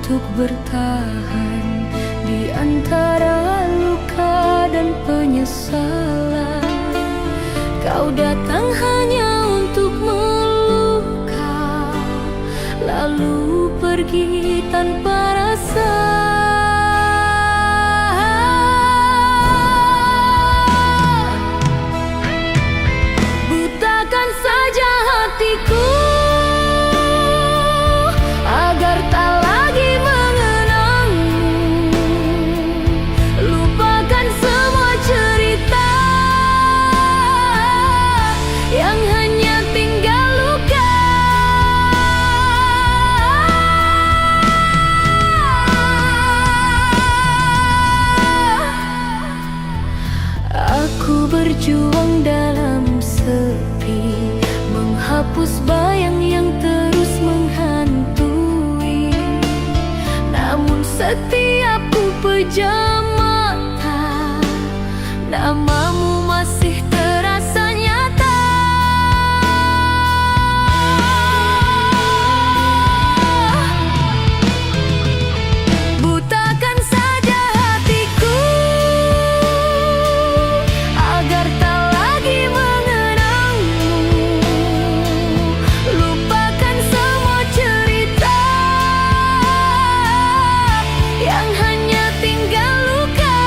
untuk bertahan di antara luka dan penyesalan. Kau datang hanya untuk meluka, lalu pergi tanpa rasa. Butakan saja hatiku agar tak lagi mengenangmu. Lupakan semua cerita yang hanya tinggal luka. Aku berjuang dalam sepi, menghapus bayang yang terus menghantui. Namun setiap ku pejam mata, namamu masih terasa nyata. Butakan saja hatiku agar tak lagi mengenangmu. Lupakan semua cerita yang hanya tinggal luka.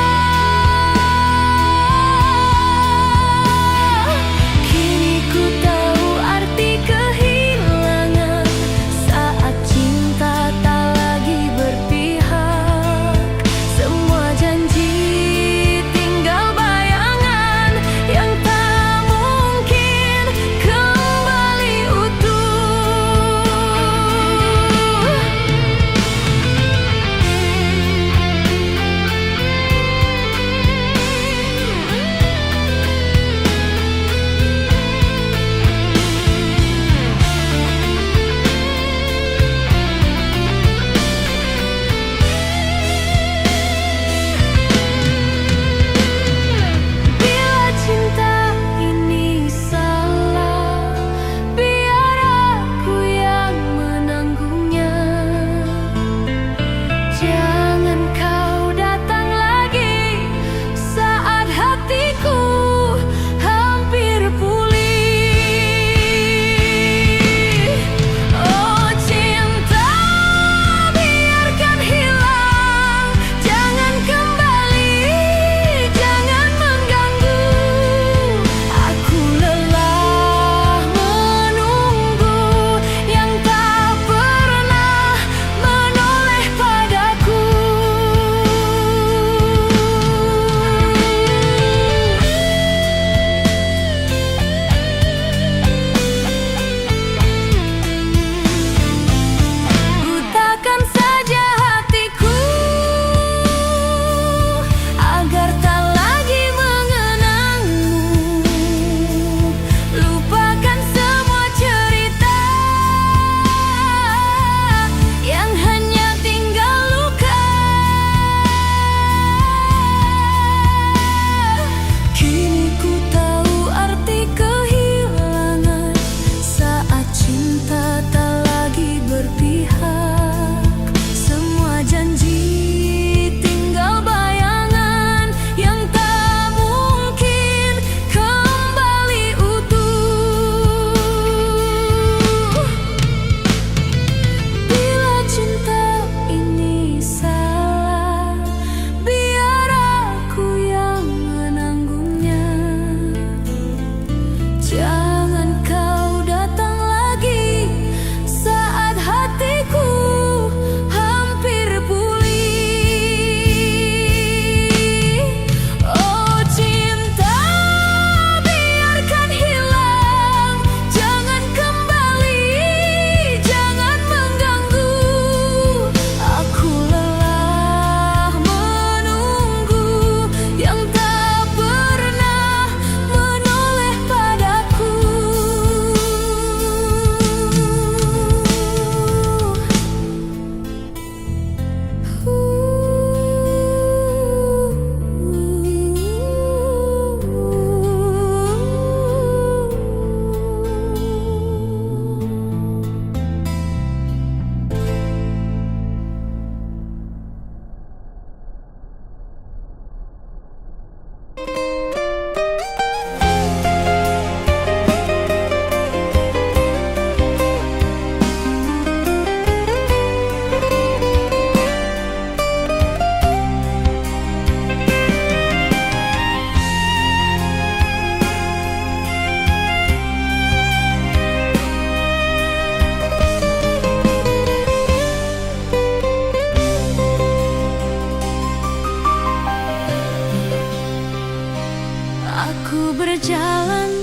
Aku berjalan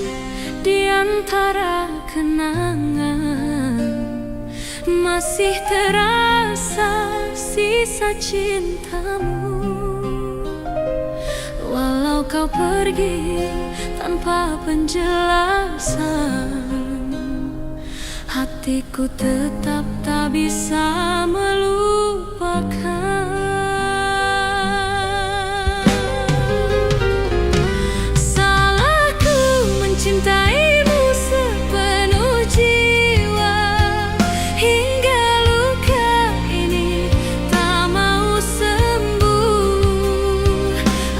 di antara kenangan, masih terasa sisa cintamu. Walau kau pergi tanpa penjelasan, hatiku tetap tak bisa melupakan. Cintaimu sepenuh jiwa, hingga luka ini tak mau sembuh.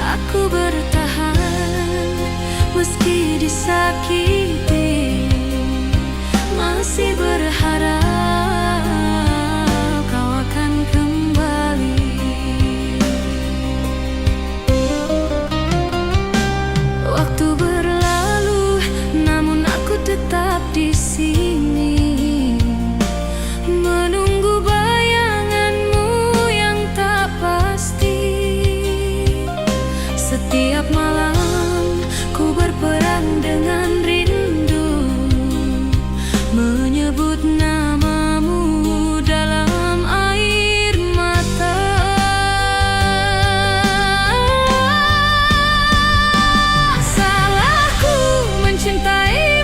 Aku bertahan meski disakiti, masih berharap kau akan kembali. Waktu tetap di sini, menunggu bayanganmu yang tak pasti. Setiap malam ku berperang dengan rindu, menyebut namamu dalam air mata. Salahku mencintai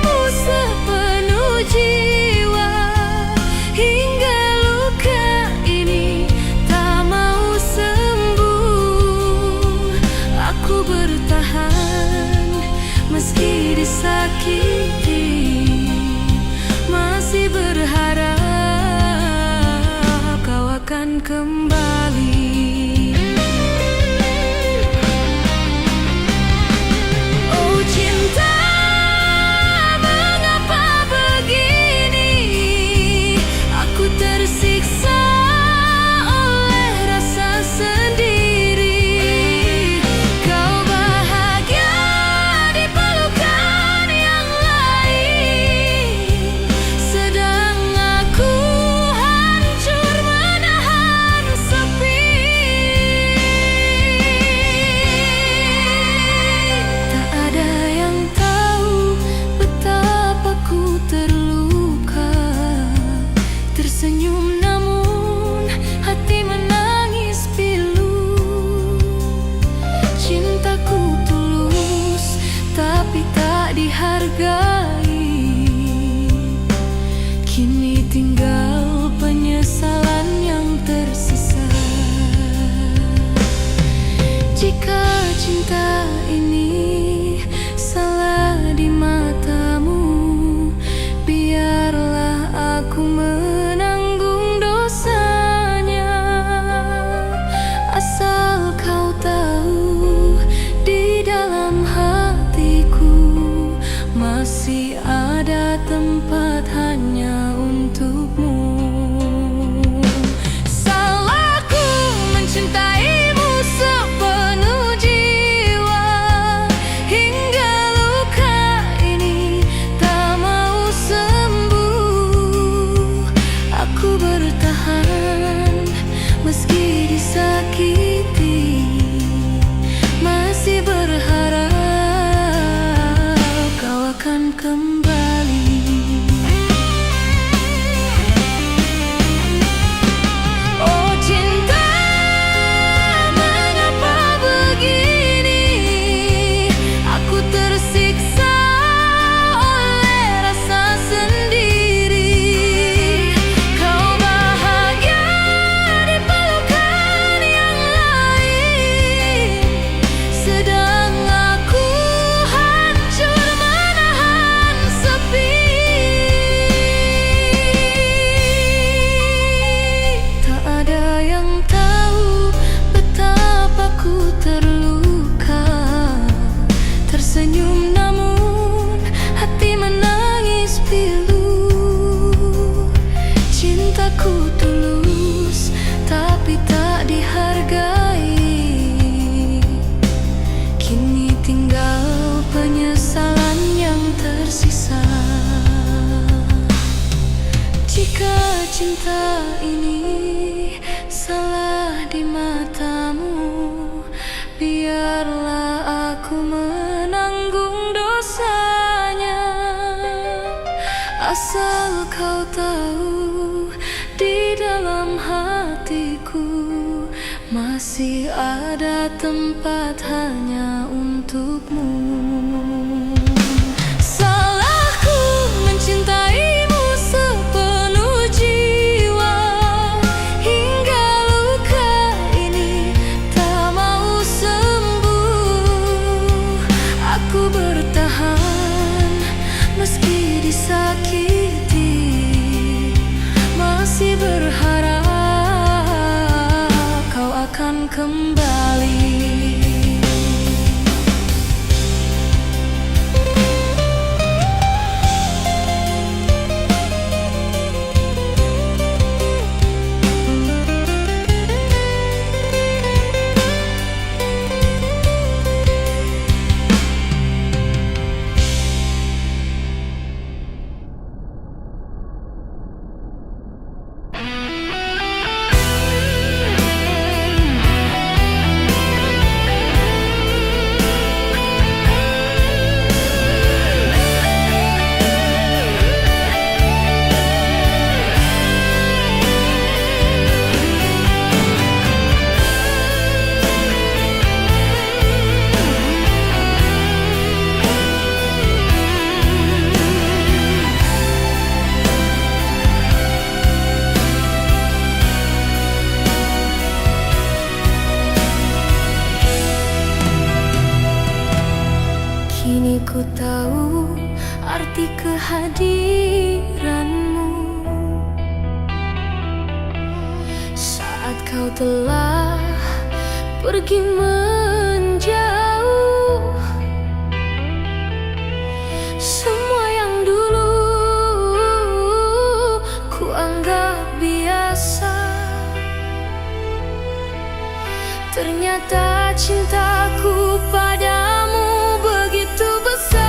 jiwa, hingga luka ini tak mau sembuh. Aku bertahan meski disakiti, masih berharap kau akan kembali. Oh cinta, tersiksa oleh rasa sendiri. Kau bahagia di pelukan yang lain, sedang aku hancur menahan sepi. Tak ada yang tahu betapa ku terluka, tersenyum namun hati menangis pilu. Cintaku tulus tapi tak dihargai, kini tinggal penyesalan yang tersisa. Jika cinta ini salah di matamu, biarlah aku menanggung dosanya. Asal kau tahu, di dalam hatiku masih ada tempat hanya untukmu. Salahku mencintaimu sepenuh jiwa, hingga luka ini tak mau sembuh. Aku bertahan meski disakiti, masih berharap kau akan kembali. Oh cinta, mengapa begini? Aku tersiksa oleh rasa sendiri. Kau bahagia di pelukan yang lain, sedang aku hancur menahan sepi. Tak ada yang tahu betapa ku terluka, tersenyum namun hati menangis pilu. Cintaku tulus tapi tak dihargai, kini tinggal penyesalan yang tersisa. Jika cinta ini salah di matamu, biarlah aku menanggung Asal kau tahu, di dalam hatiku masih ada tempat hanya untukmu. Salahku mencintaimu sepenuh jiwa, hingga luka ini tak mau sembuh. Aku bertahan meski disakiti, masih berharap kau akan kembali. Kini ku tahu arti kehadiranmu saat kau telah pergi menjauh. Semua yang dulu ku anggap biasa, ternyata cintaku padamu begitu besar.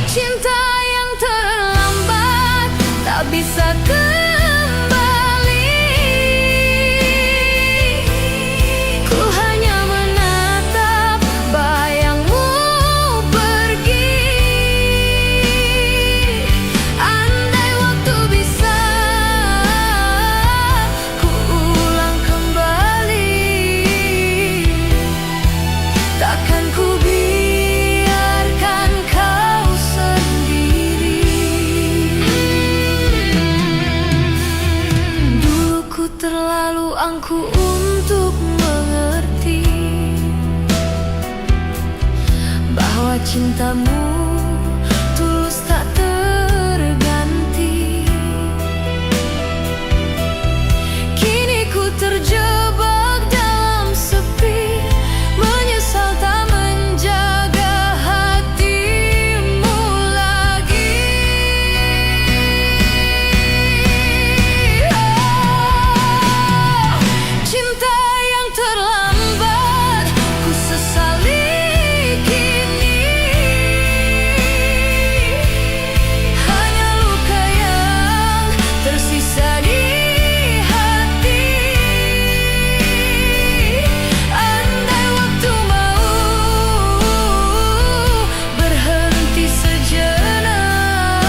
Cinta yang terlambat tak bisa kembali. Ku hanya menatap bayangmu pergi. Andai waktu bisa ku ulang kembali, takkan ku biarkan kau sendiri. Dulu ku terlalu angkuh untuk mengerti bahwa cintamu tulus tak terganti. Kini ku terjebak dalam sepi, menyesal tak menjaga hatimu lagi. Cinta yang terlambat ku sesali kini, hanya luka yang tersisa di hati. Andai waktu mau berhenti sejenak,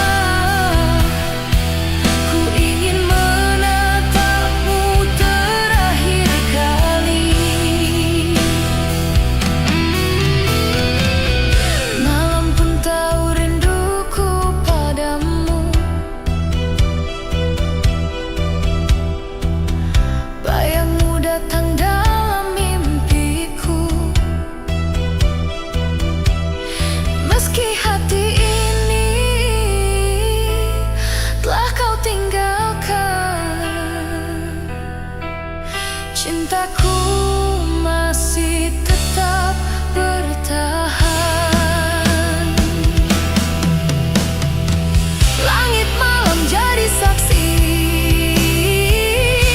ku ingin menatapmu terakhir kali. Malam pun tahu rinduku padamu, bayangmu datang dalam mimpiku. Meski hati ini telah kau tinggalkan, cintaku masih tetap bertahan. Langit malam jadi saksi,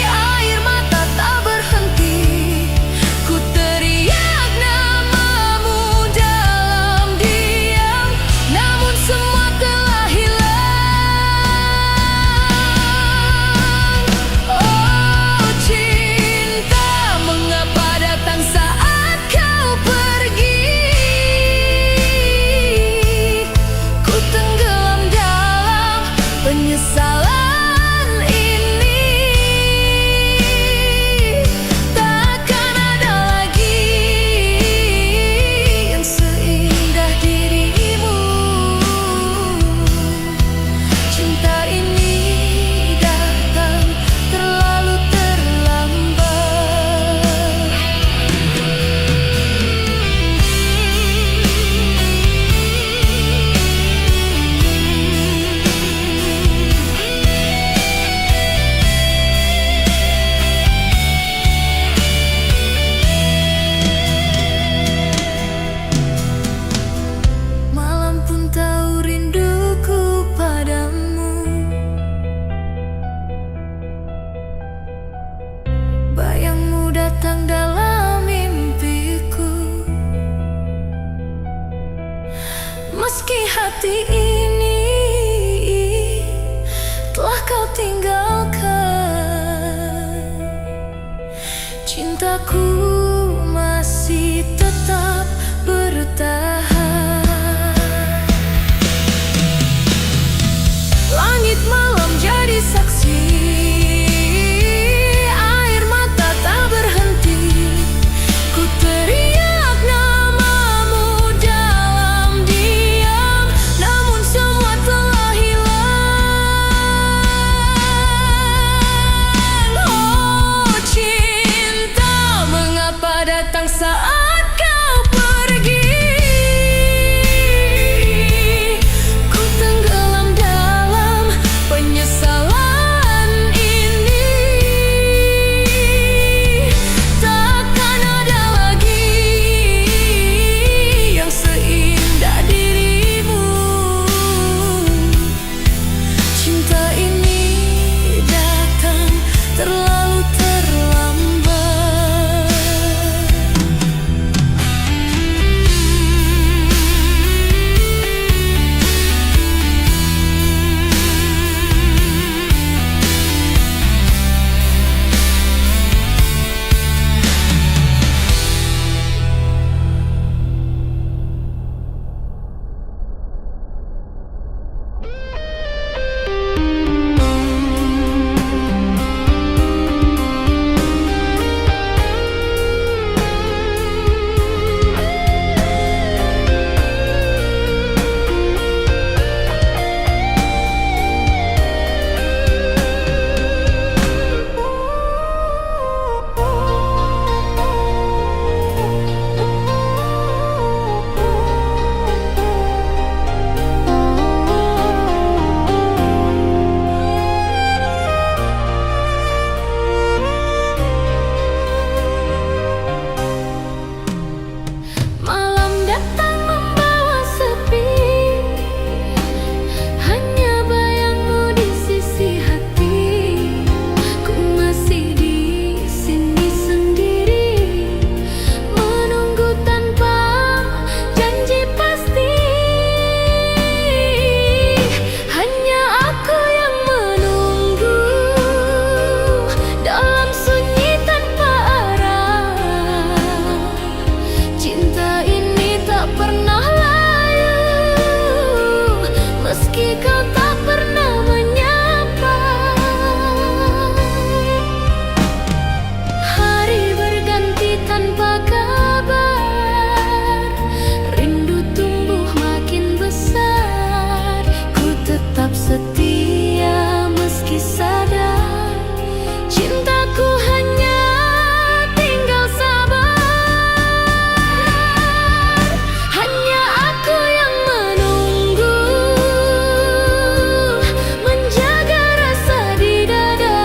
air mata tak berhenti. Ku teriak namamu dalam diam, namun semua telah hilang. Oh cinta, mengapa datang saat kau pergi? hati ini telah kau tinggalkan. Cintaku masih tetap bertahan. Langit malam jadi saksi, air mata tak berhenti. Ku teriak namamu dalam diam, namun semua telah hilang. Oh cinta, mengapa datang saat kau pergi? Ku tenggelam dalam penyesalan ini. Takkan ada lagi yang seindah dirimu. Cinta ini datang terlalu terlambat. Malam datang membawa sepi, hanya bayangmu di sisi hati. Ku masih di sini sendiri, menunggu tanpa janji pasti. Hanya aku yang menunggu dalam sunyi tanpa arah. Cinta ini tak pernah layu, meski kau tak pernah menyapa. Hari berganti tanpa kabar, rindu tumbuh makin besar. Ku tetap setia meski sadar, cintaku hanya tinggal sabar. Hanya aku yang menunggu, menjaga rasa di dada.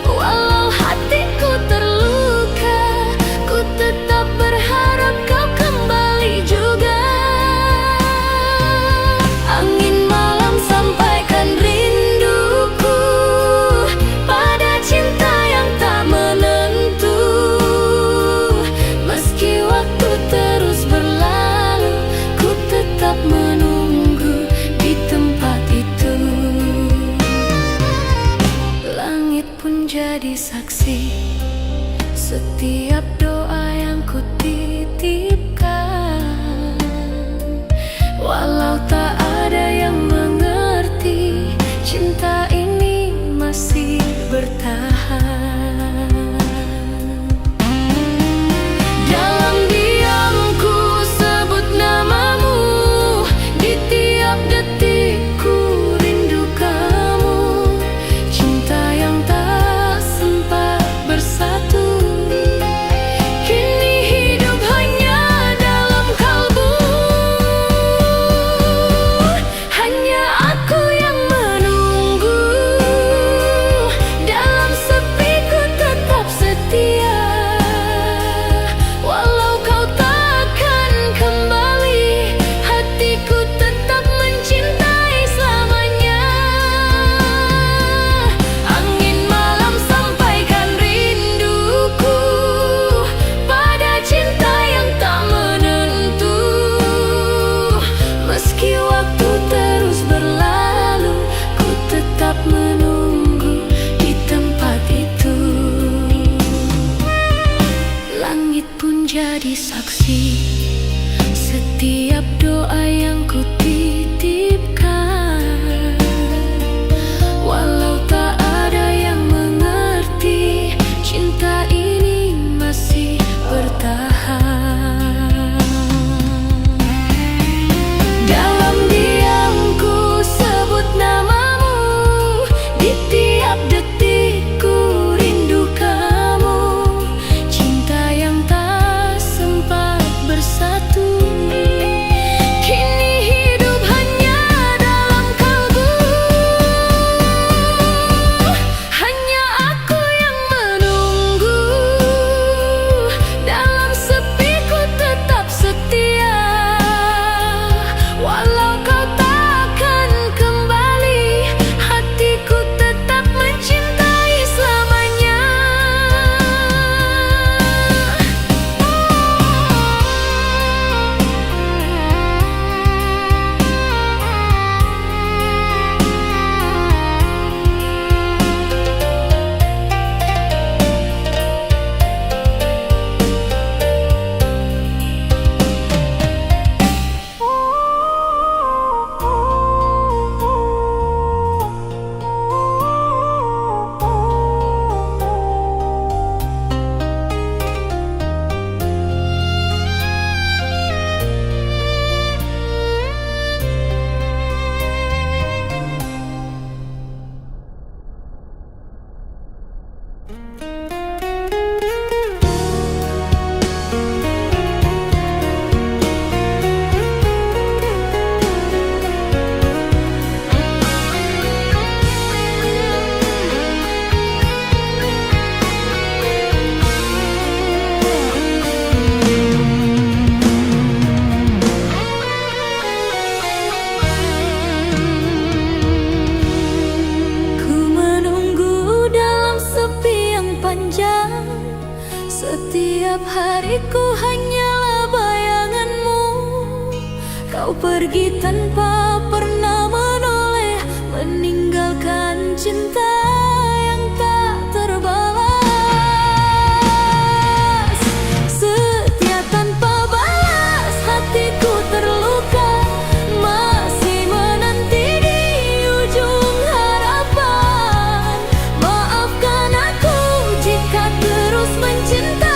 Walau hatiku terluka, ku tetap berharap kau kembali juga. Angin malam sampaikan rinduku pada cinta yang tak menentu. Meski waktu terus berlalu, ku tetap menunggu di tempat itu. Langit pun jadi saksi, setiap doa yang ku titipkan. Walau tak ada yang mengerti, cinta ini masih bertahan. Dalam diamku sebut namamu, di tiap detikku rindu kamu. Cinta yang tak sempat bersatu, kini hidup hanya dalam kalbu. menjadi saksi setiap doa yang ku titipkan. Walau tak ada yang mengerti, cinta ini masih bertahan. Dalam diam ku sebut namamu, di tiap detik ku rindu kamu. Cinta yang tak sempat bersatu, kini hidup hanya dalam kalbu. Hanya aku yang menunggu, dalam sepi ku tetap setia. Walau kau takkan kembali, hatiku tetap mencintai selamanya. Setiap hariku hanyalah bayanganmu. Kau pergi tanpa pernah menoleh, meninggalkan cinta yang tak terbalas. Setia tanpa balas, hatiku terluka, masih menanti di ujung harapan. Maafkan aku jika terus mencinta.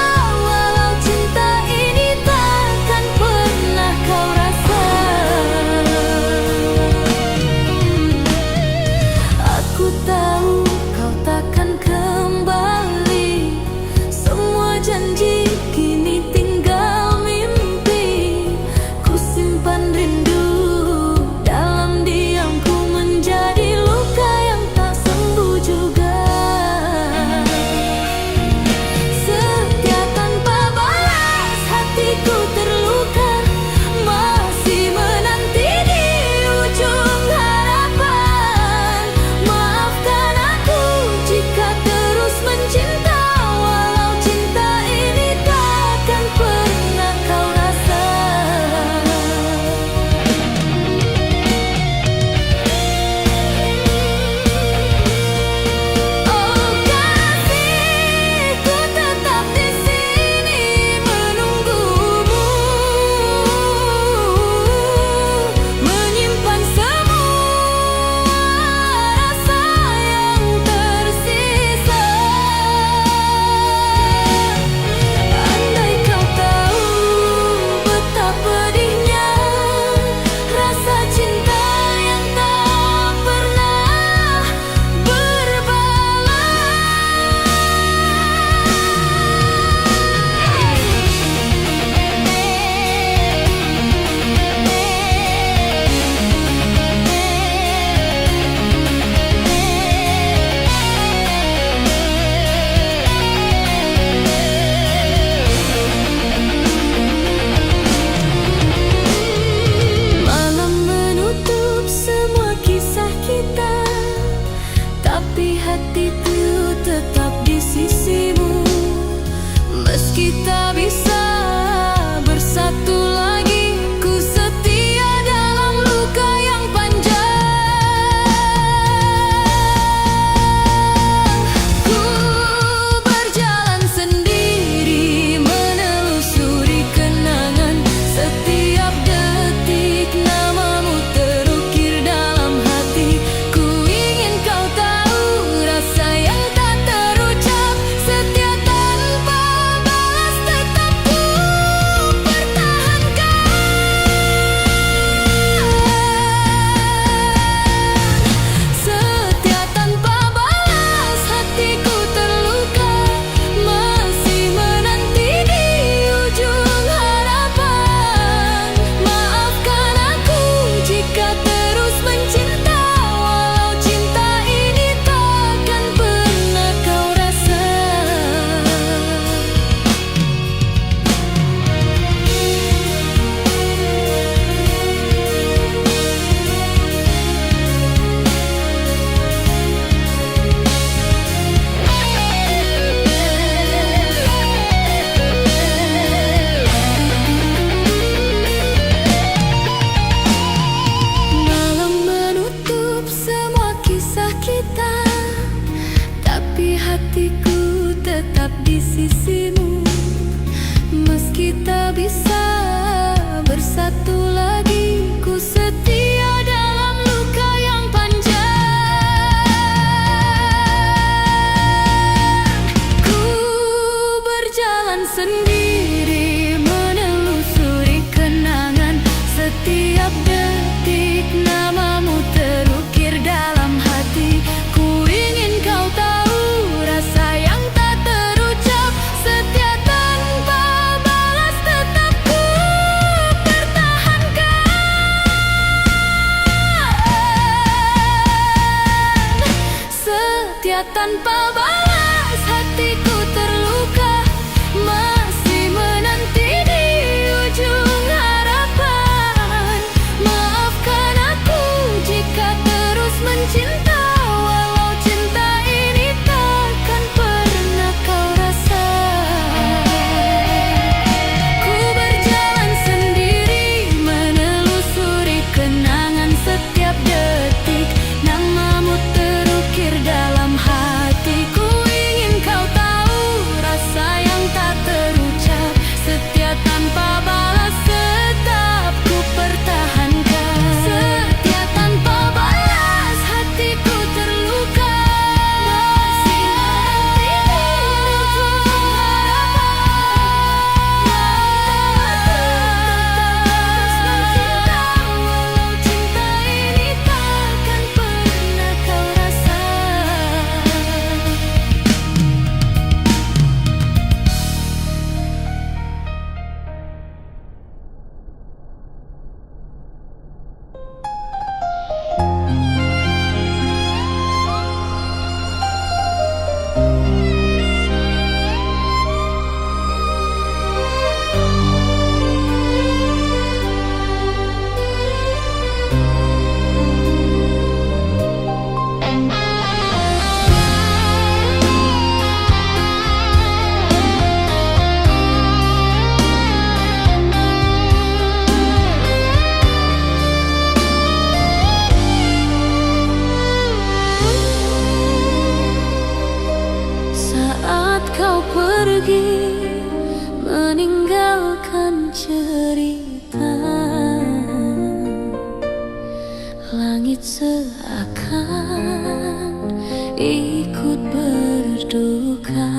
tetap di sisimu. Meski tak bisa bersatu lagi, ku setia dalam luka yang panjang. Ku berjalan sendiri menelusuri kenangan. Setiap detik namamu terukir dalam hati. Ku ingin kau tahu rasa yang tak terucap. Setia tanpa balas tetap ku pertahankan. Setia tanpa balas hatiku terluka. Masih menanti di ujung harapan. Maafkan aku jika terus mencinta, walau cinta ini takkan pernah kau rasa. Ku berjalan sendiri menelusuri kenangan. Setiap detik namamu terukir dalam hati. Ku ingin kau tahu rasa yang tak terucap. Setia tanpa balas tetap ku pertahankan. Setia tanpa balas hatiku terluka. Masih menanti di ujung harapan. Walau cinta ini takkan pernah kau rasa. Saat kau pergi meninggalkan cerita, langit seakan ikut berduka.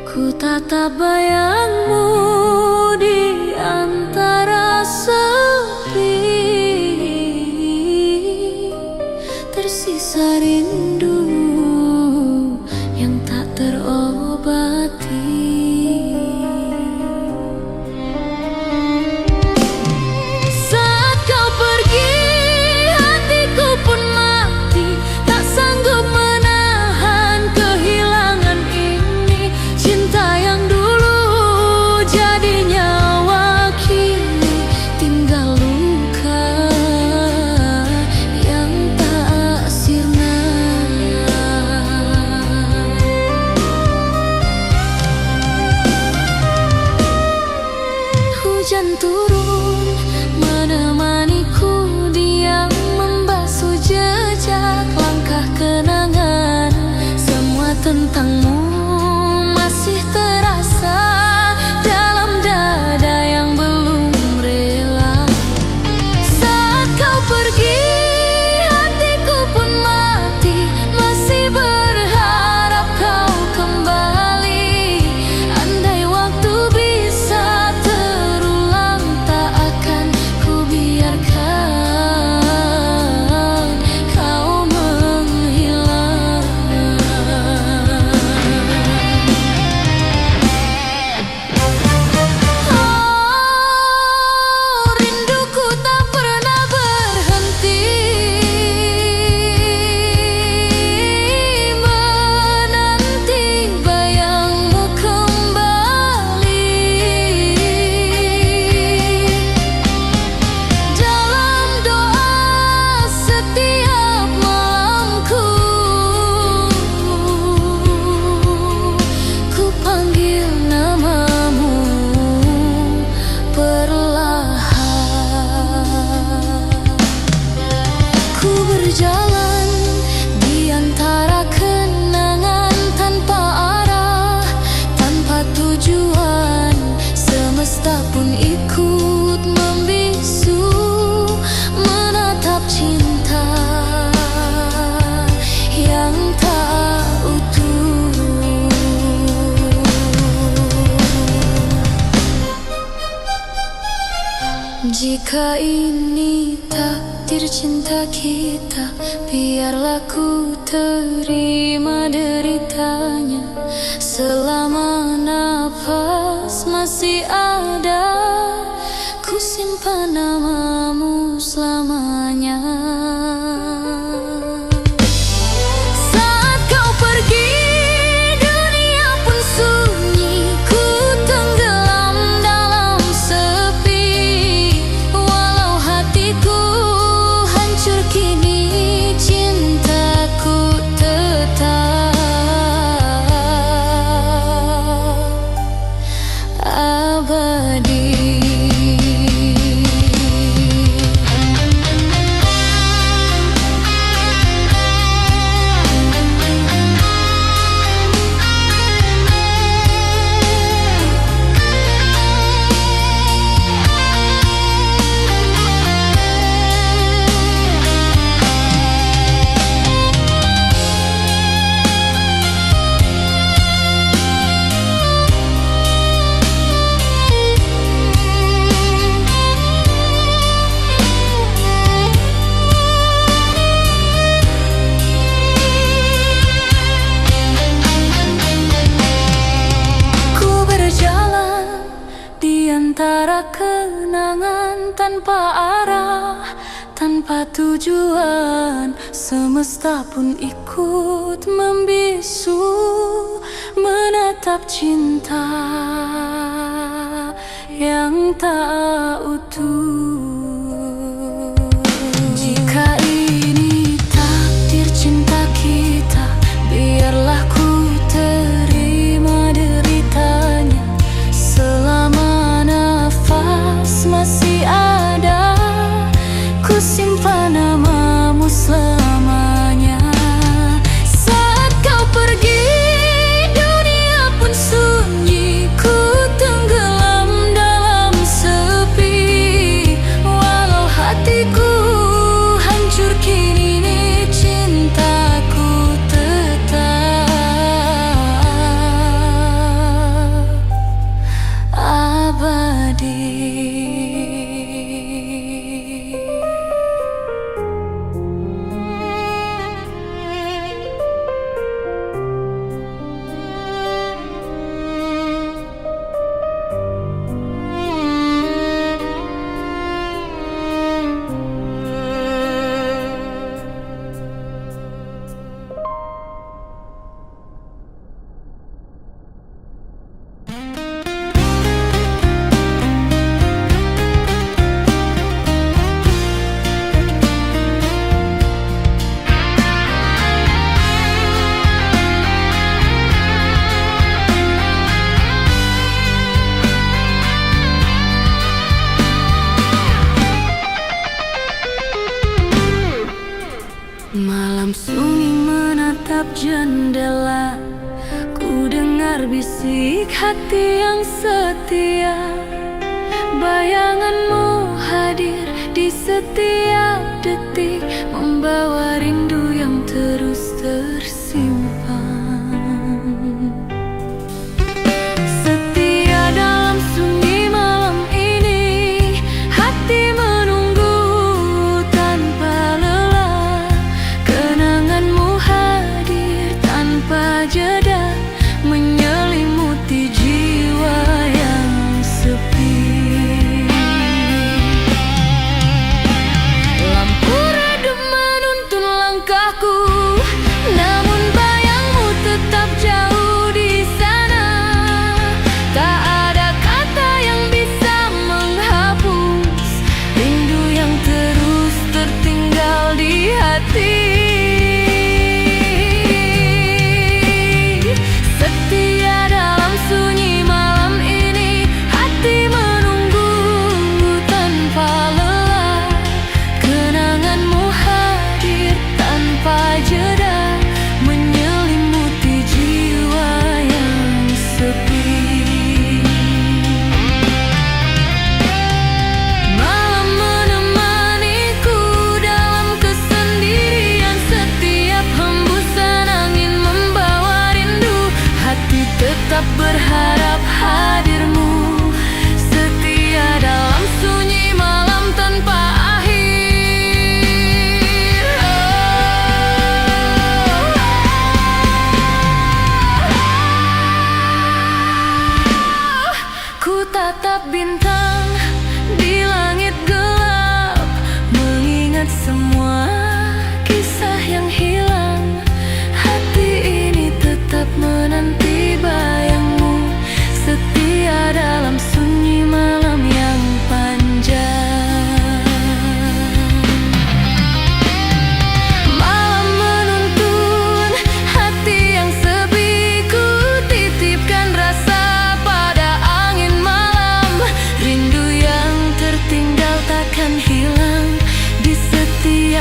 Ku tatap bayangmu di antara sepi. Tersisa rindu yang tak terobati. Saat kau pergi, hatiku pun mati. Tak sanggup menahan kehilangan ini. Cinta yang dulu jadi nyawa, kini tinggal luka yang tak sirna. Hujan turun menemaniku, diam membasuh jejak langkah kenangan. Semua tentangmu masih terasa dalam dada yang belum rela. Saat kau pergi, hatiku pun mati. Masih berharap kau kembali. Andai waktu bisa terulang, tak akan ku biarkan kau menghilang. Jika ini takdir cinta kita, biarlah ku terima deritanya. Selama nafas masih ada, ku simpan namamu selamanya. Saat kau pergi, dunia pun sunyi, ku tenggelam dalam sepi. Walau hatiku hancur kini, cintaku tetap abadi. Antara kenangan tanpa arah, tanpa tujuan, semesta pun ikut membisu, menatap cinta yang tak utuh. Jika ini takdir cinta kita, biarlah ku terima deritanya. Selama masih ada, ku simpan namamu selamanya. Saat kau pergi, dunia pun sunyi, ku tenggelam dalam sepi. Walau hatiku hancur kini, cintaku tetap abadi. Malam sunyi menatap jendela, ku dengar bisik hati yang setia. Bayanganmu hadir di setiap detik, membawa rindu yang terus tersimpan. Setia dalam sunyi malam ini, hati menunggu tanpa lelah. Kenanganmu hadir tanpa jeda, menyelimuti jiwa yang sepi. Lampu redup menuntun langkahku,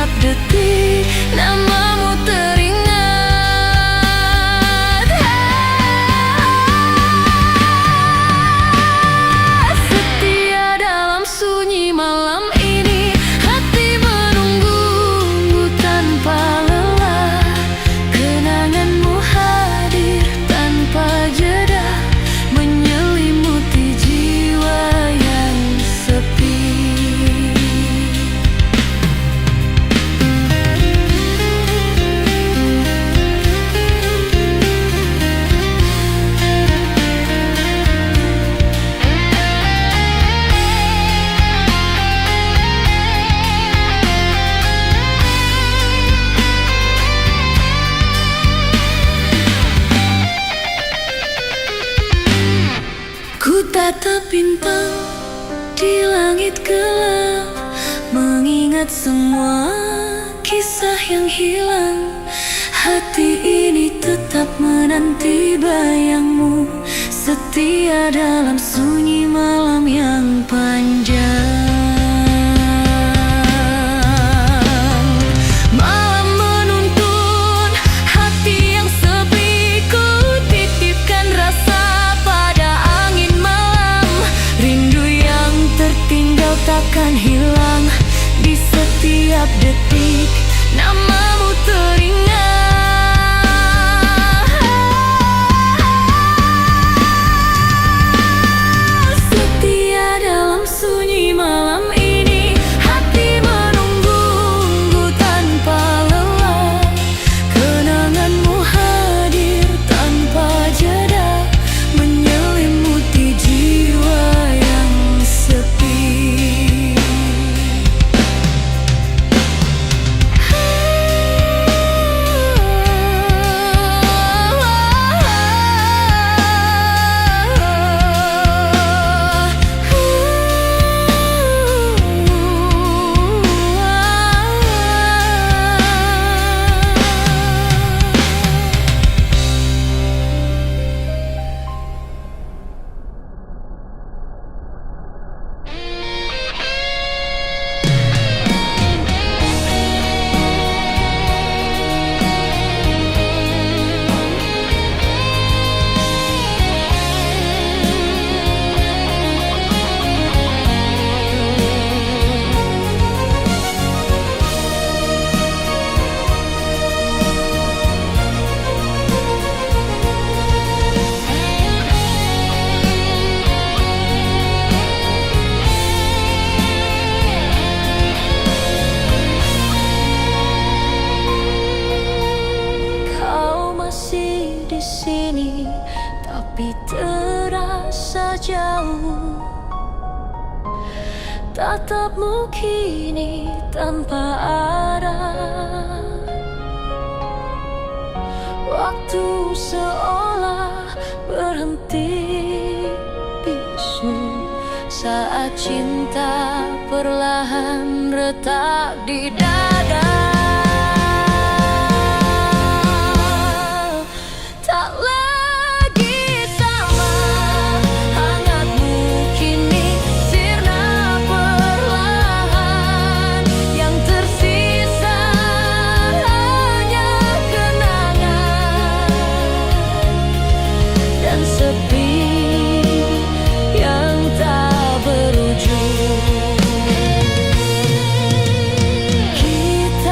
setiap detik namamu teringat. Setia dalam sunyi malam ini, hati menunggu tanpa lelah. Kenanganmu hadir tanpa jeda, menyelimuti jiwa yang sepi. Ku tatap bintang di langit gelap, mengingat semua kisah yang hilang. Hati ini tetap menanti bayangmu, setia dalam sunyi malam yang panjang. Malam menuntun hati yang sepi, ku titipkan rasa pada angin malam. Rindu yang tertinggal takkan hilang, di setiap detik namamu teringat. Setia dalam sunyi malam ini, hati menunggu tanpa lelah. Kenanganmu hadir tanpa jeda, menyelimuti jiwa yang sepi. Di sini, tapi terasa jauh. Tatapmu kini tanpa arah, waktu seolah berhenti bisu saat cinta perlahan retak di dada. Kita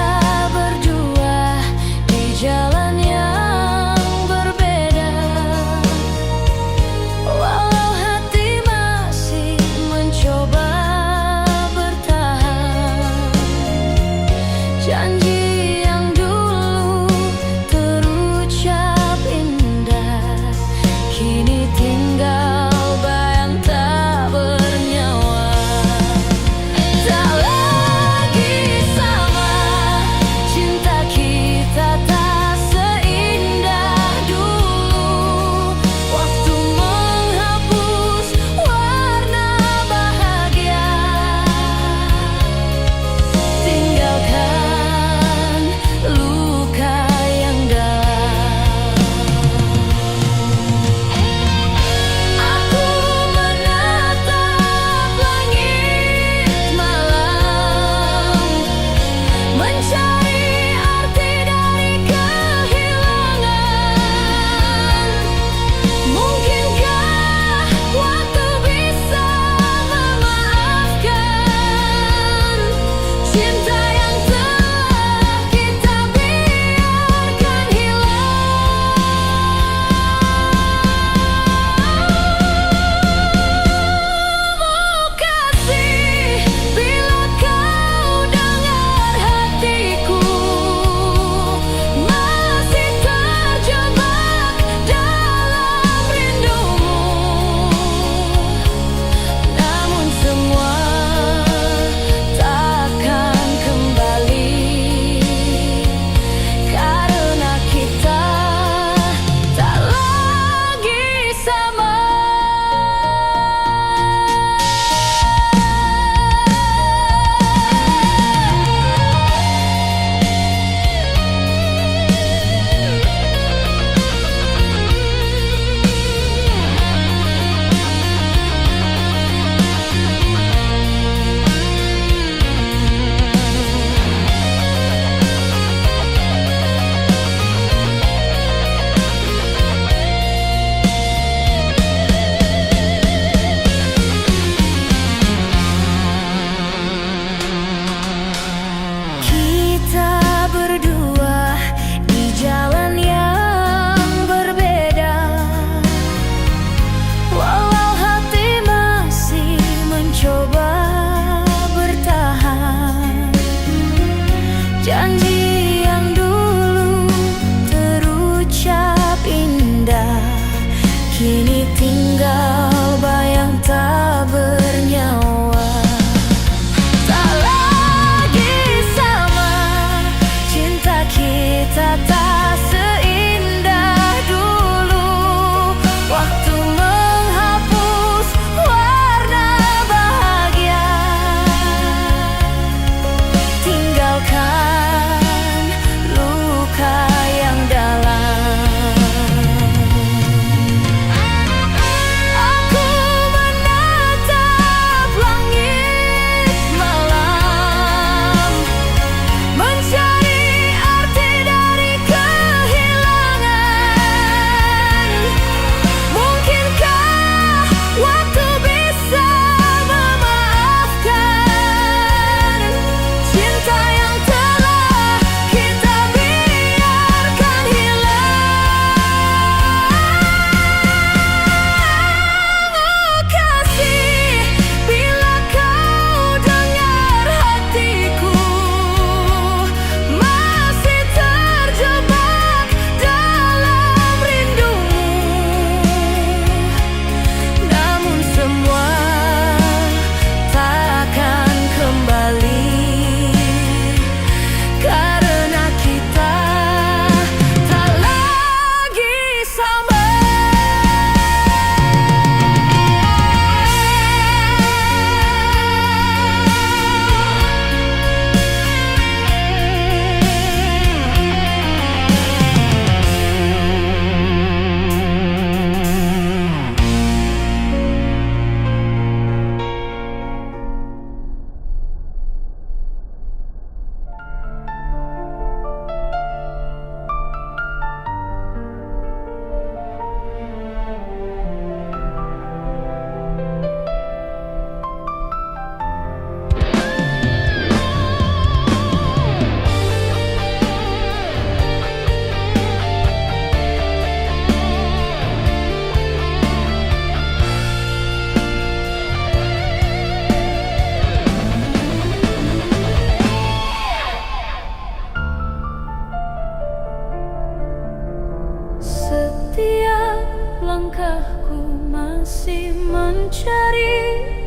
aku masih mencari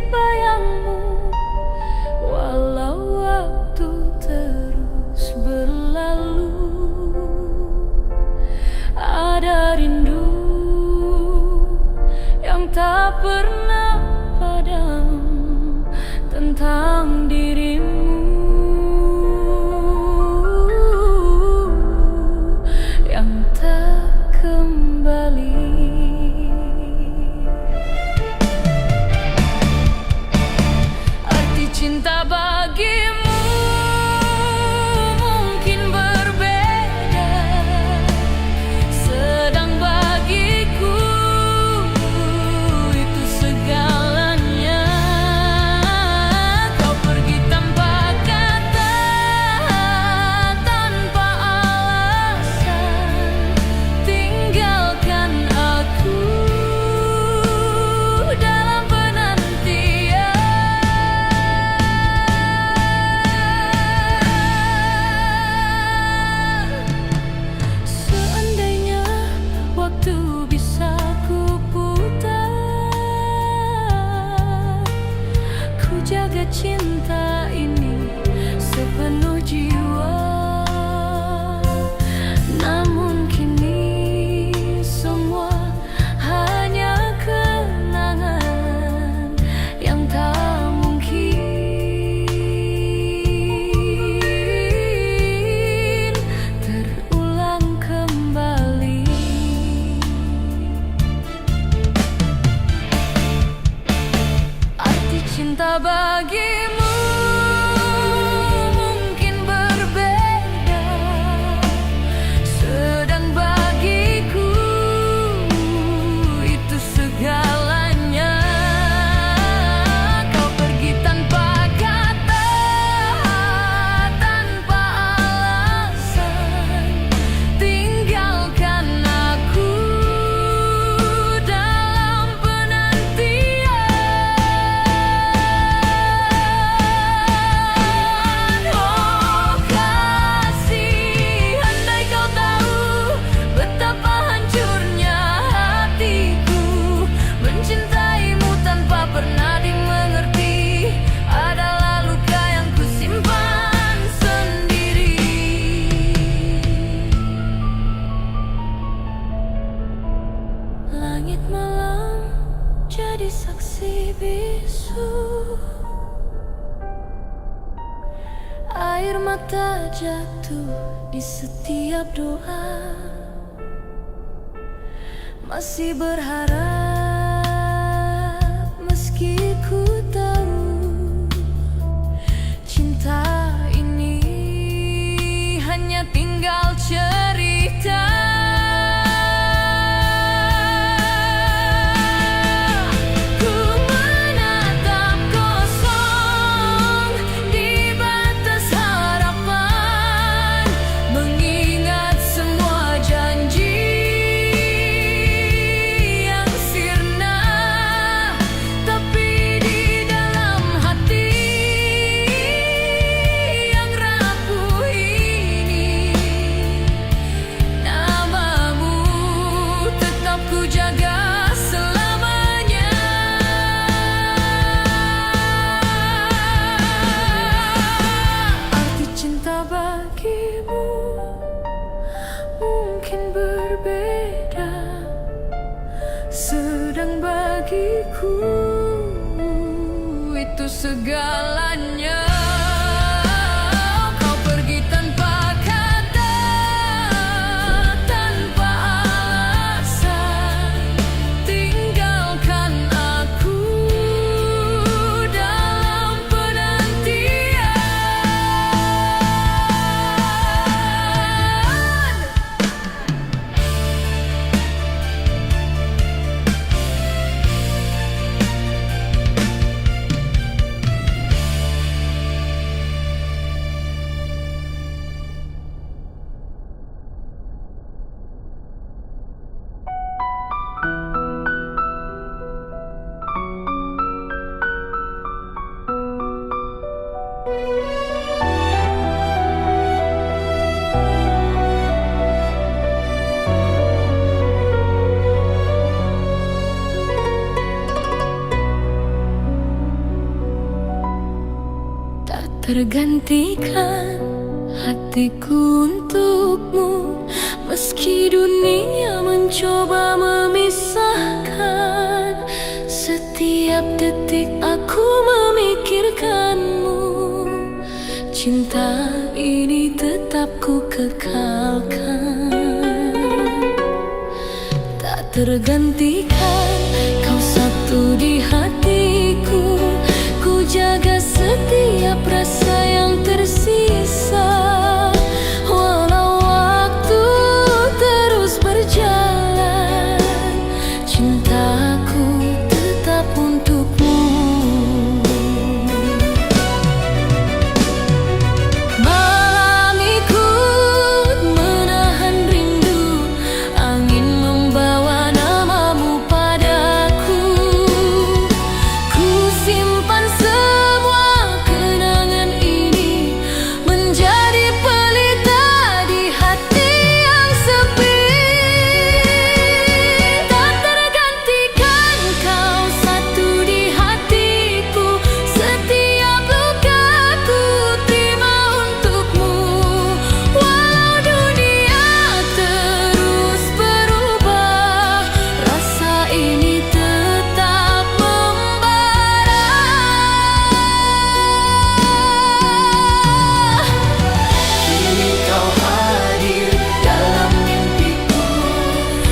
bayangmu, walau waktu terus berlalu. Ada rindu yang tak pernah padam tentang dirimu, yang tak kembali. Arti cinta bagimu mungkin berbeda, sedang bagiku itu segalanya. Kau pergi tanpa kata, tanpa alasan, tinggalkan aku dalam penantian. Seandainya waktu bisa ku putar, ku jaga cinta ini sepenuh jiwa. Namun kini semua hanya kenangan yang tak mungkin terulang kembali. Arti cinta bagimu mungkin berbeda, sedang bagiku itu segalanya. Kau pergi tanpa kata, tanpa alasan, tinggalkan aku dalam penantian. Oh kasih, andai kau tahu betapa hancurnya hatiku mencintaimu tanpa pernah dimengerti. Adalah luka yang kusimpan sendiri. Langit malam jadi saksi bisu, air mata jatuh di setiap doa. Masih berharap meski ku tahu cinta ini hanya tinggal cerita. Ku menatap kosong di batas harapan, mengingat semua janji yang sirna. Tapi di dalam hati yang rapuh ini, namamu tetap ku jaga selamanya. Arti cinta bagimu mungkin berbeda, sedang bagiku itu segalanya. Kau pergi tanpa kata, tanpa alasan, tinggalkan aku dalam penantian. tergantikan hatiku untukmu, meski dunia mencoba memisahkan. Setiap detik aku memikirkanmu, cinta ini tetap ku kekalkan. Tak tergantikan, kau satu di hatiku, ku jaga setiap rasa yang tersisa. Walau waktu terus berjalan, cintaku tetap untukmu. Malam ikut menahan rindu, angin membawa namamu padaku. Ku simpan semua kenangan ini, menjadi pelita di hati yang sepi. Tak tergantikan, kau satu di hatiku, setiap luka ku terima untukmu. Walau dunia terus berubah, rasa ini tetap membara. Kini kau hadir dalam mimpiku,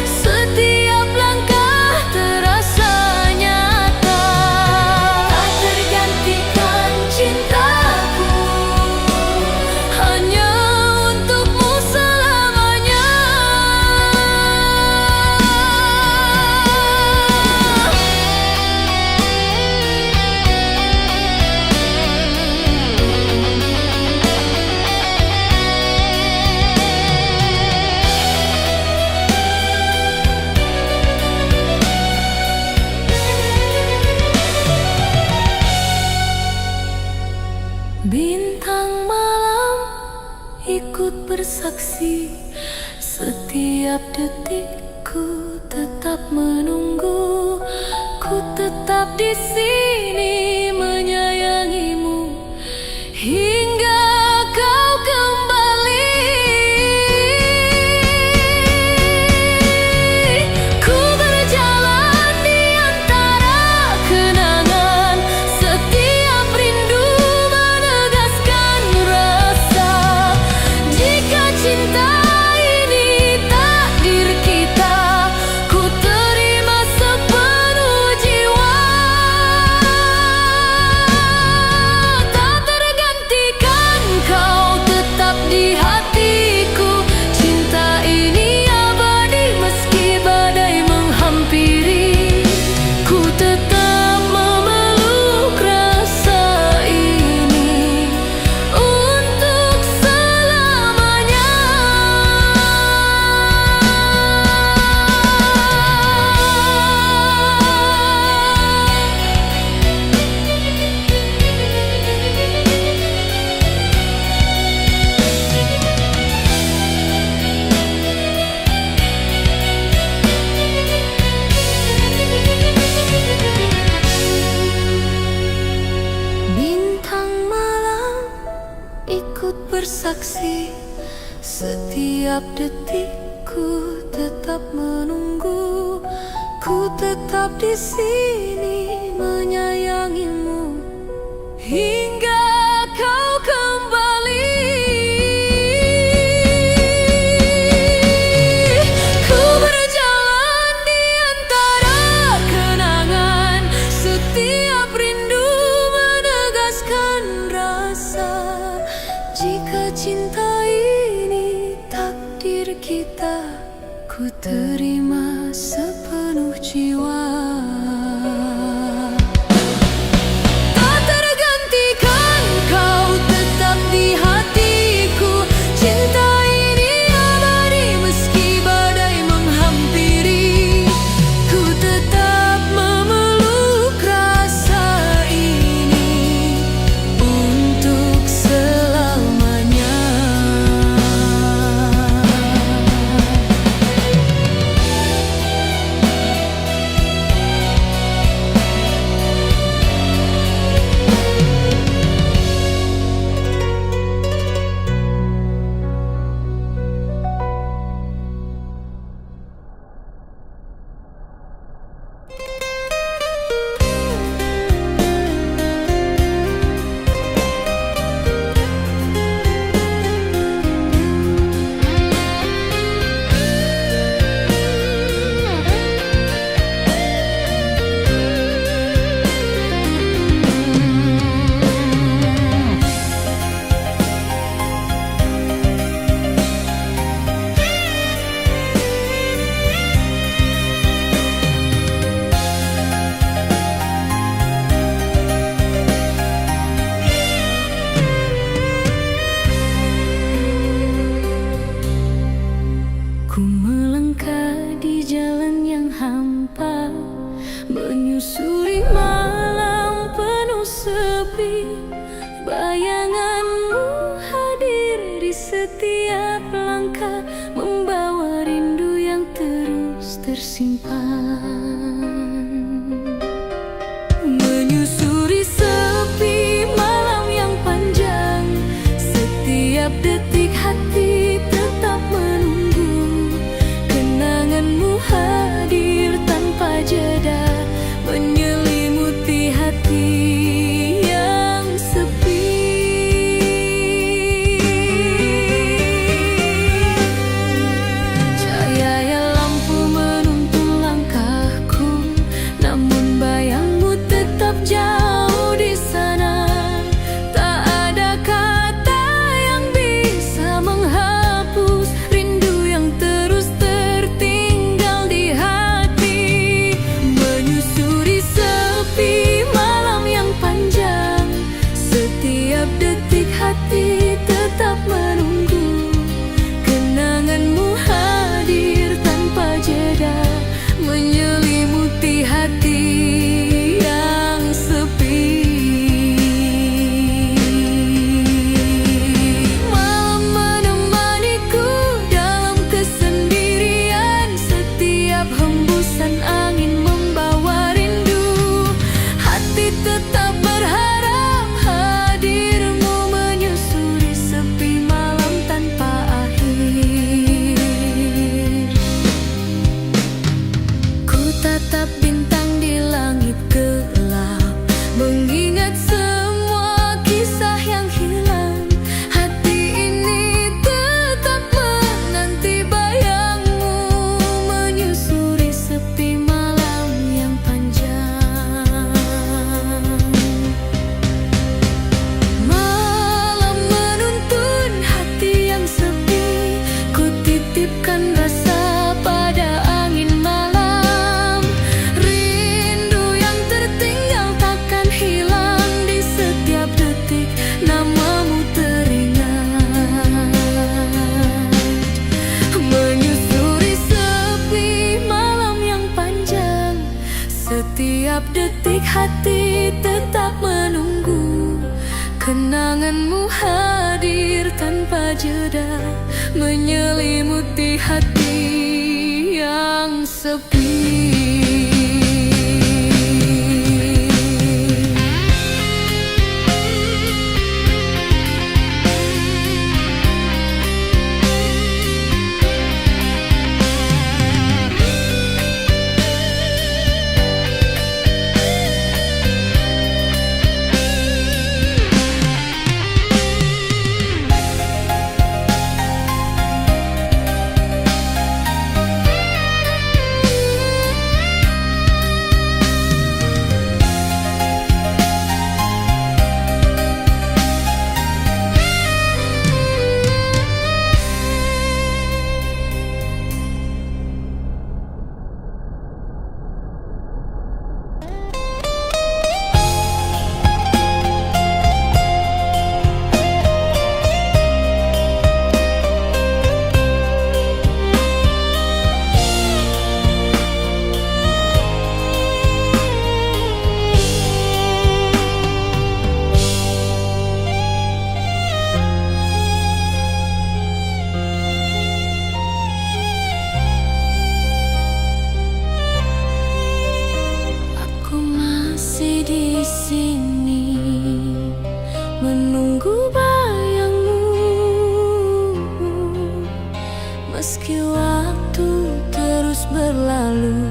setiap langkah terasa nyata. Tak tergantikan cintaku, hanya untukmu selamanya. Bintang malam ikut bersaksi, setiap detikku tetap menunggu. Ku tetap di sini menyayangimu hingga kau kembali. Ku berjalan di antara kenangan, setiap rindu menegaskan rasa. Jika cinta ini takdir kita, ku terima sepenuh jiwa. Tak tergantikan, kau tetap di hatiku, cinta ini abadi meski badai menghampiri. Ku tetap memeluk rasa ini untuk selamanya. Bintang malam ikut bersaksi, setiap detikku tetap menunggu. Ku tetap di sini menyayangimu hingga kau kembali. Ku berjalan di antara kenangan, setiap rindu menegaskan rasa. Jika cinta ini takdir kita, ku terima sepenuh jiwa. Tak tergantikan, kau tetap di hatiku, cinta ini abadi meski badai menghampiri. Ku tetap memeluk rasa ini untuk selamanya. Menyusuri malam penuh sepi, bayanganmu hadir di setiap langkah, membawa rindu yang terus tersimpan. Menyusuri sepi malam yang panjang, setiap detik hati tetap menunggu. Kenanganmu hadir tanpa jeda, menyelimuti hati yang sepi. Cahaya lampu menuntun langkahku, namun bayangmu tetap jauh di sana. Tak ada kata yang bisa menghapus rindu yang terus tertinggal di hati. Menyusuri sepi malam yang panjang, setiap detik hati tetap menunggu. Kenanganmu hadir tanpa jeda, menyelimuti hati yang sepi. Malam menemaniku dalam kesendirian, setiap hembusan angin membawa rindu. Hati tetap berharap hadirmu, menyusuri sepi malam tanpa akhir. Ku tatap bintang di langit gelap, mengingat semua kisah yang hilang. Hati ini tetap menanti bayangmu, menyusuri sepi malam yang panjang. Malam menuntun hati yang sepi, ku titipkan rasa pada angin malam. Rindu yang tertinggal takkan hilang, di setiap detik namamu teringat. Menyusuri sepi malam yang panjang, setiap detik hati tetap menunggu. Kenanganmu hadir tanpa jeda, menyelimuti hati yang sepi. Aku masih di sini menunggu bayangmu, meski waktu terus berlalu.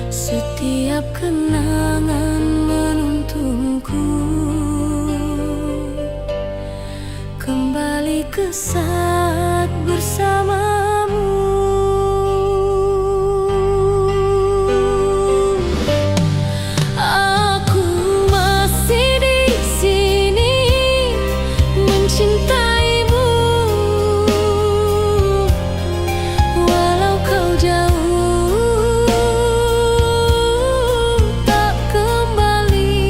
Setiap kenangan menuntunku kembali ke saat bersamamu. Aku masih di sini mencintaimu, walau kau jauh tak kembali.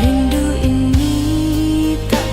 Rindu ini tak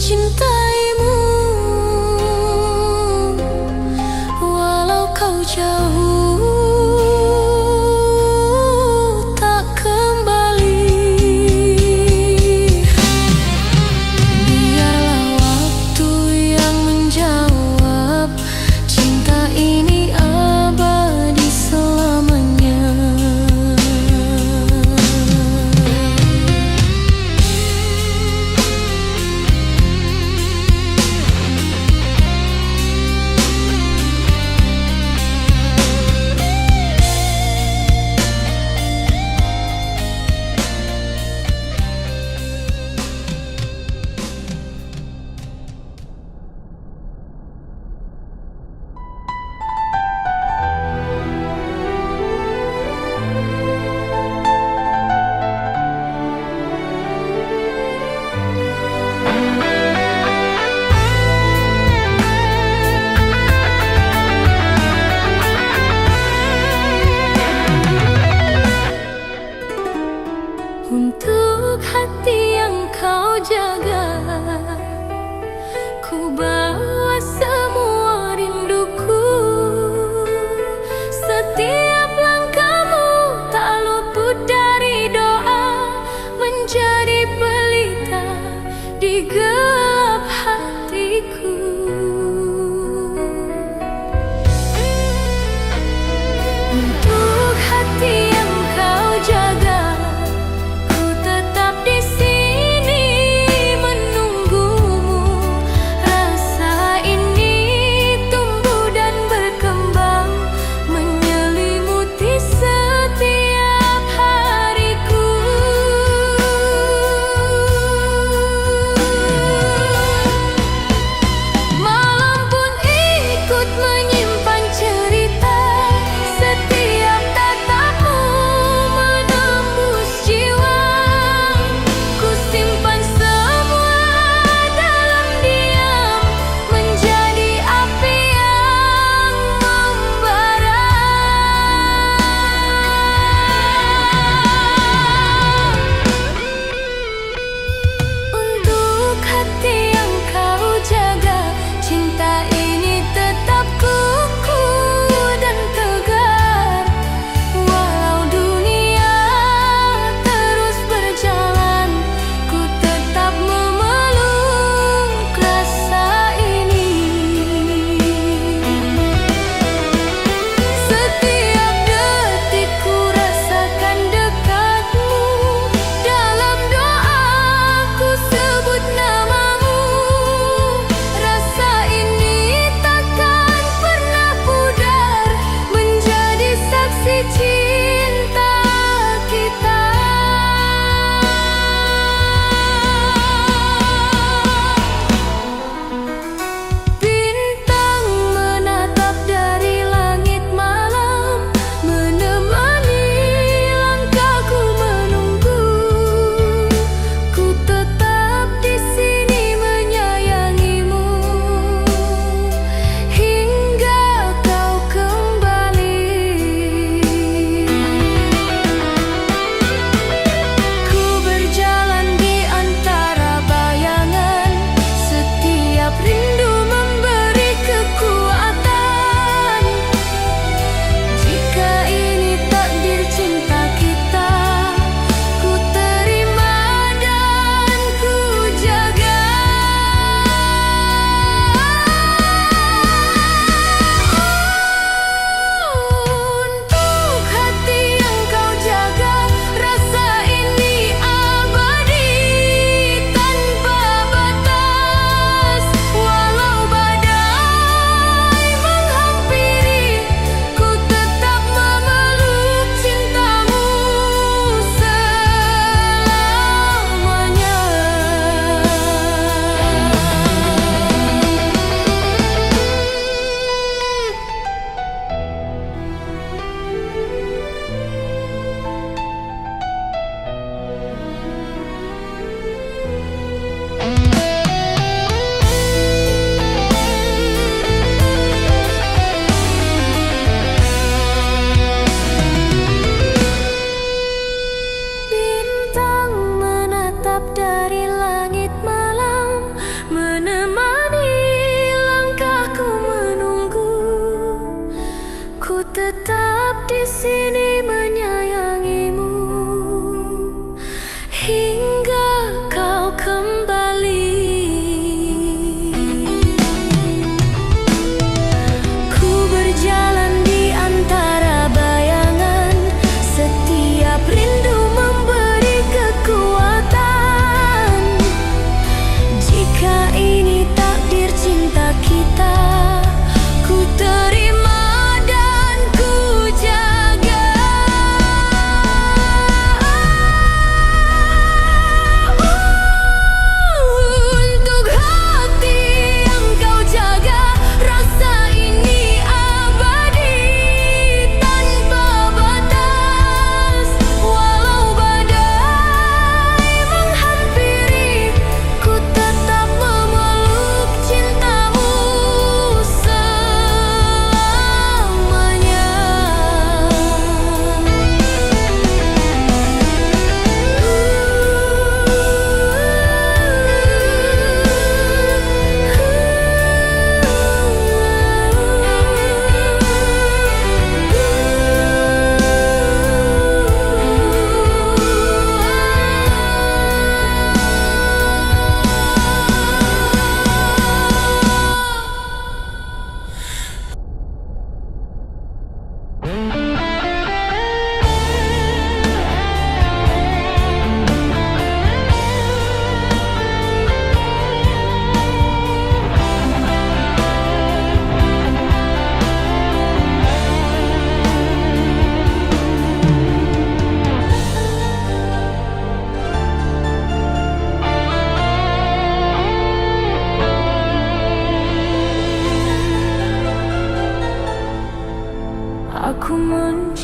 mencintaimu, walau kau jauh tak kembali. Biarlah waktu yang menjawab, cinta ini abadi selamanya.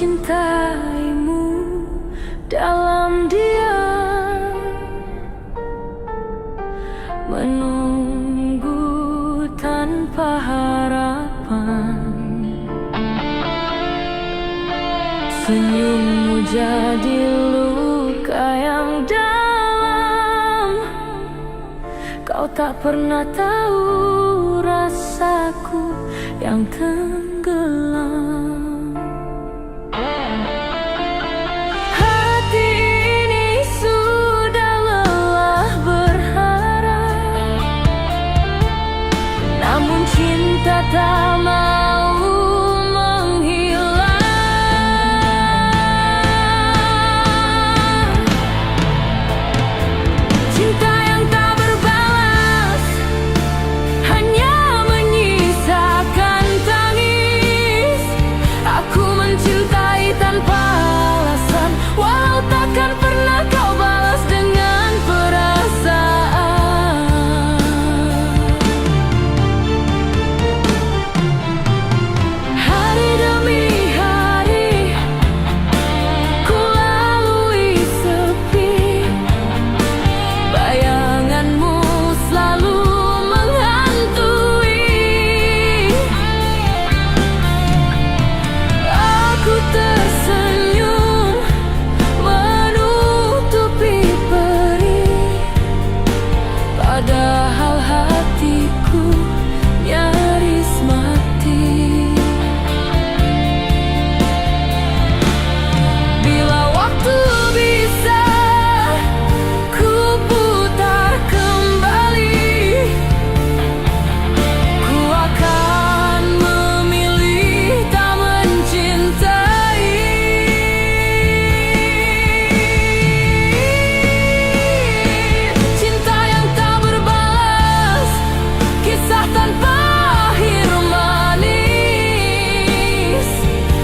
mencintaimu dalam diam, menunggu tanpa harapan. Senyummu jadi luka yang dalam. Kau tak pernah tahu rasaku yang tenggelam. Hati ini sudah lelah berharap, namun cinta tak mau menghilang. Cinta yang tak berbalas hanya menyisakan tangis. Aku mencintai tanpa alasan, walau takkan pernah kau balas dengan perasaan. Hari demi hari ku lalui sepi, bayanganmu selalu menghantui. Aku tersenyum menutupi perih, padahal hatiku nyaris mati. Bila waktu bisa ku putar kembali, ku akan memilih tak mencintai. Cinta yang tak berbalas, kisah tanpa akhir manis.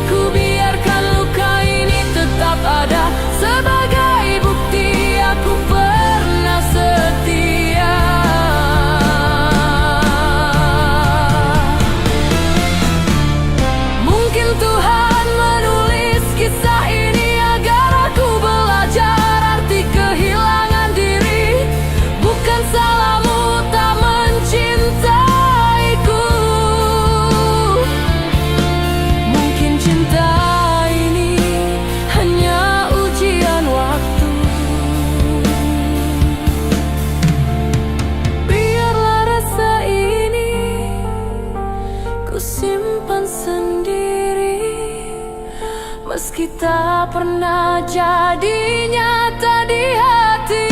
Ku biarkan luka ini tetap ada sebagai bukti aku pernah setia. Mungkin Tuhan menulis kisah ini agar aku belajar arti kehilangan diri. Bukan salahmu tak mencintaiku. Mungkin cinta ini hanya ujian waktu. Biarlah rasa ini ku simpan sendiri, meski tak pernah jadi nyata di hati.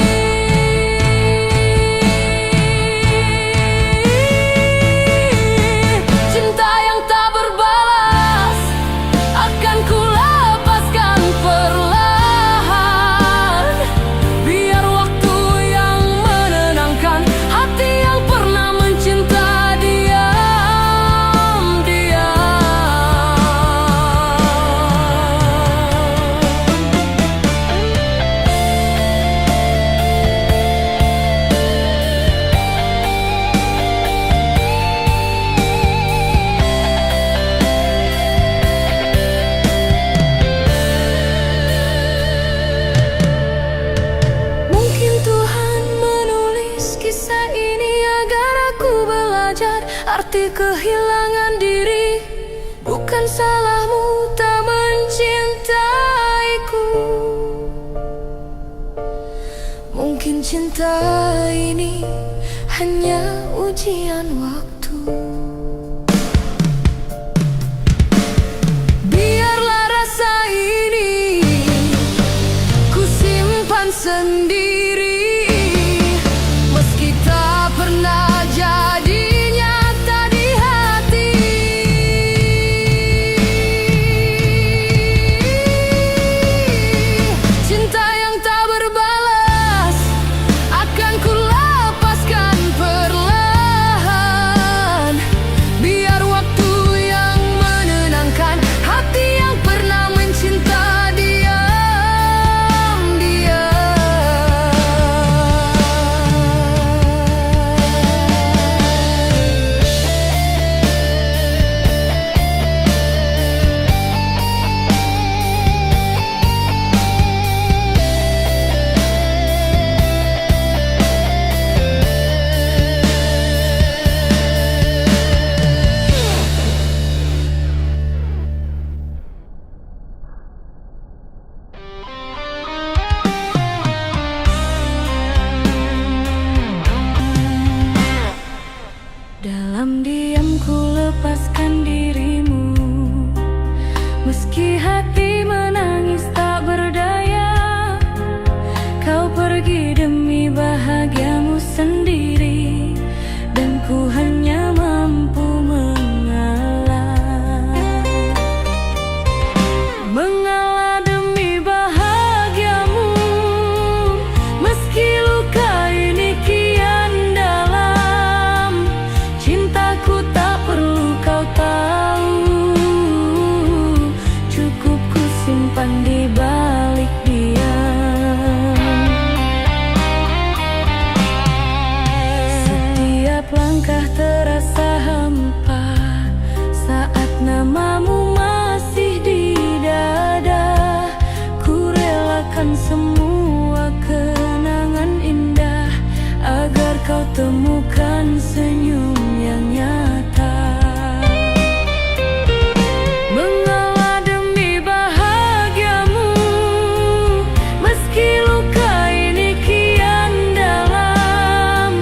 Cinta yang tak berbalas akan ku lepaskan perlahan. Biar waktu yang menenangkan hati yang pernah mencinta diam-diam. Mungkin Tuhan menulis kisah ini agar aku belajar arti kehilangan diri. Bukan salahmu tak mencintaiku. Mungkin cinta ini hanya ujian waktu. Biarlah rasa ini ku simpan sendiri, meski tak pernah jadi nyata di hati. Cinta yang tak berbalas akan ku lepaskan perlahan. Dalam diam ku lepaskan dirimu, meski hati menangis tak berdaya. Kau pergi demi bahagiamu sendiri, dan ku hanya mampu mengalah demi bahagiamu. Meski luka ini kian dalam, cintaku tak perlu kau tahu. Cukup ku simpan di balik diam. Setiap langkah terasa hampa saat namamu masih di dada. Ku relakan semua kenangan indah agar kau temukan senyum yang nyata. Mengalah demi bahagiamu, meski luka ini kian dalam,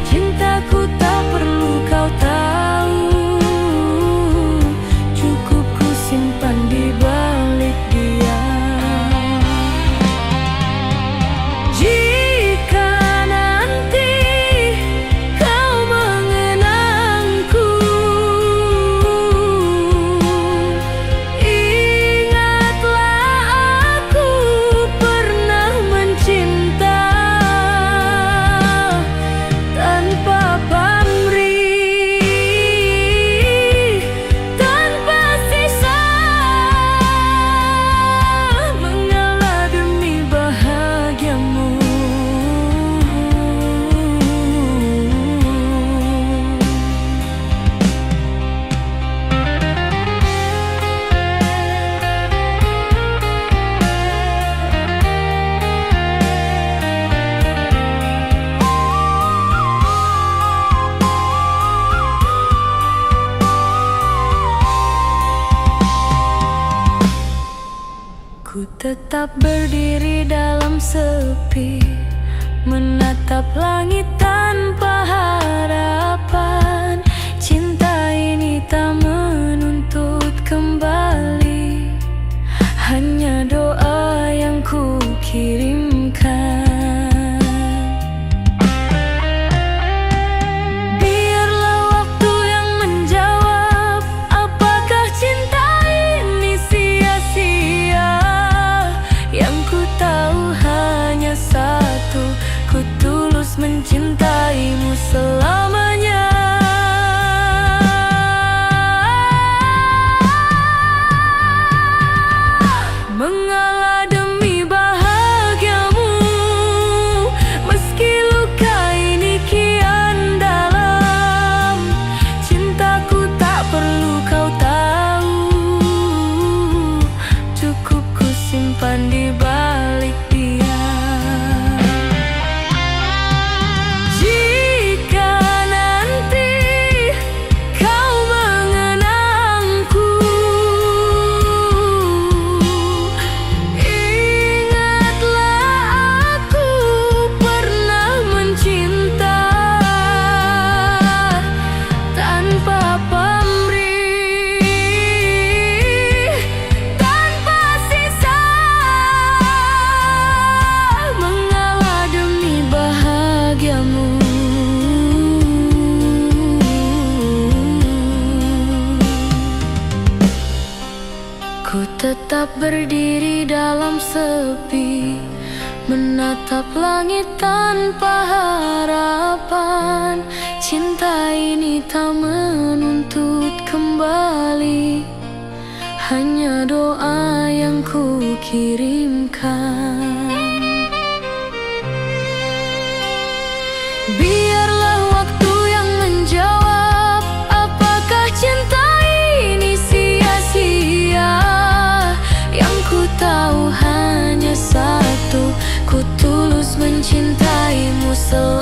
cintaku tak perlu kau tahu. Cukup ku simpan di balik diam. Jika nanti kau mengenangku, ingatlah aku pernah mencinta tanpa pamrih, tanpa sisa. Mengalah demi bahagiamu. Ku tetap berdiri dalam sepi, menatap langit tanpa harapan. Cinta ini tak menuntut kembali, hanya doa yang ku kirimkan. Biarlah waktu yang menjawab, apakah cinta ini sia-sia. Yang ku tahu hanya satu, ku tulus mencintaimu selamanya. Mengalah demi bahagiamu, meski luka ini kian dalam, cintaku tak perlu kau tahu. Cukup ku simpan di balik diam. Jika nanti kau mengenangku, ingatlah aku pernah mencinta tanpa pamrih, tanpa sisa. Mengalah demi bahagiamu. Ku tetap berdiri dalam sepi, menatap langit tanpa harapan. Cinta ini tak menuntut kembali, hanya doa yang ku kirimkan. Biarlah waktu yang menjawab, apakah cinta ini sia-sia. Yang ku tahu hanya satu, ku tulus mencintaimu selalu.